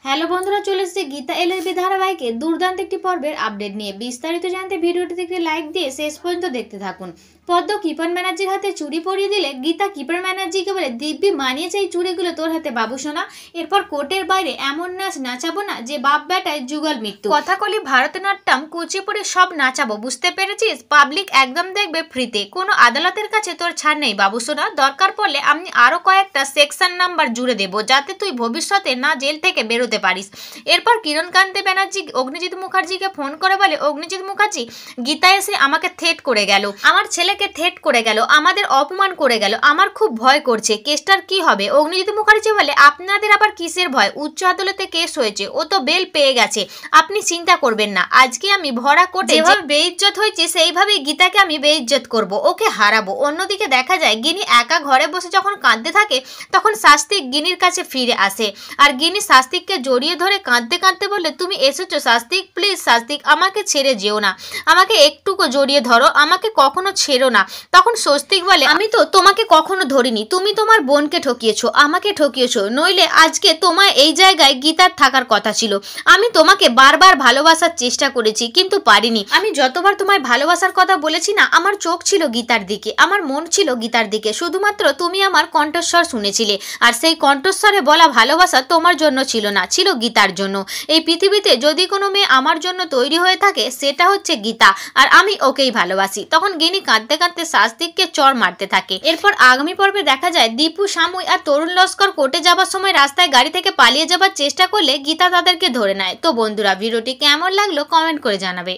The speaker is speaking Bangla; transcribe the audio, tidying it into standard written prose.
হ্যালো বন্ধুরা, চলে এসেছে গীতা এলএলবি ধারাবাহিকে দুর্দান্ত একটি পর্বের আপডেট নিয়ে। বিস্তারিত জানতে ভিডিওটিতে একটি লাইক দিয়ে শেষ পর্যন্ত দেখতে থাকুন। পদ্ম কৃপন ব্যানার্জির হাতে চুড়ি পরিয়ে দিলে গীতা কৃপন ব্যানার্জিকে বলে, দিব্যি মানিয়েছে এই চুড়িগুলো তোর হাতে বাবুসোনা। এরপর কোর্টের বাইরে এমন নাচ নাচাবো না যে বাপ বেটায় যুগল মৃত্যু। কথাকলি ভারতনাট্যম কুচিপুড়ি সব নাচাবো, বুঝতে পেরেছিস? পাবলিক একদম দেখবে ফ্রিতে, কোনো আদালতের কাছে তোর ছাড় নেই বাবুসোনা। দরকার পড়লে আমি আরো কয়েকটা সেকশন নাম্বার জুড়ে দেবো, যাতে তুই ভবিষ্যতে না জেল থেকে বেরোতে পারিস। এরপর কিরণকান্তি ব্যানার্জি অগ্নিজিৎ মুখার্জিকে ফোন করে বলে, অগ্নিজিৎ মুখার্জি, গীতা এসে আমাকে থ্রেট করে গেল, আমার ছেলেকে থ্রেট করে গেল, আমাদের অপমান করে গেল, আমার খুব ভয় করছে, কেসটার কি হবে? অগ্নিজিৎ মুখার্জি বলে, আপনাদের আবার কিসের ভয়? উচ্চ আদালতে কেস হয়েছে, ও তো বেল পেয়ে গেছে, আপনি চিন্তা করবেন না। আজকে আমি ভরা কোর্টে যেভাবে বেইজ্জত হয়েছে সেইভাবেই গীতাকে আমি বেইজ্জত করব, ওকে হারাবো। অন্যদিকে দেখা যায় গিনি একা ঘরে বসে যখন কাঁদতে থাকে তখন শাস্তিক গিনির কাছে ফিরে আসে, আর গিনি শাস্তিককে জড়িয়ে ধরে কাঁদতে কাঁদতে বলে, তুমি এসেছো শাস্তিক, প্লিজ শাস্তিক, আমাকে ছেড়ে যেও না, আমাকে একটুকু জড়িয়ে ধরো, আমাকে কখনো ছেড়ো না। তখন স্বস্তিক বলে, আমি তো তোমাকে কখনো ধরিনি, তুমি তোমার বোনকে ঠকিয়েছো, আমাকে ঠকিয়েছো, নইলে আজকে তোমার এই জায়গায় গীতার থাকার কথা ছিল। আমি তোমাকে বারবার ভালোবাসার চেষ্টা করেছি কিন্তু পারিনি। আমি যতবার তোমায় ভালোবাসার কথা বলেছি না, আমার চোখ ছিল গীতার দিকে, আমার মন ছিল গীতার দিকে, শুধুমাত্র তুমি আমার কণ্ঠস্বর শুনেছিলে, আর সেই কণ্ঠস্বরে বলা ভালোবাসা তোমার জন্য ছিল না, ছিল গীতার জন্য। এই পৃথিবীতে যদি কোনো মেয়ে আমার জন্য তৈরি হয়ে থাকে সেটা হচ্ছে গীতা, আর আমি ওকেই ভালোবাসি। তখন গিনি কাঁদতে কাঁদতে শাস্তিককে চড় মারতে থাকে। এরপর আগামী পর্বে দেখা যায় দীপু, শামুই আর তরুণ লস্কর কোর্টে যাবার সময় রাস্তায় গাড়ি থেকে পালিয়ে যাবার চেষ্টা করলে গীতা তাদেরকে ধরে নেয়। তো বন্ধুরা, ভিডিওটি কেমন লাগলো কমেন্ট করে জানাবে।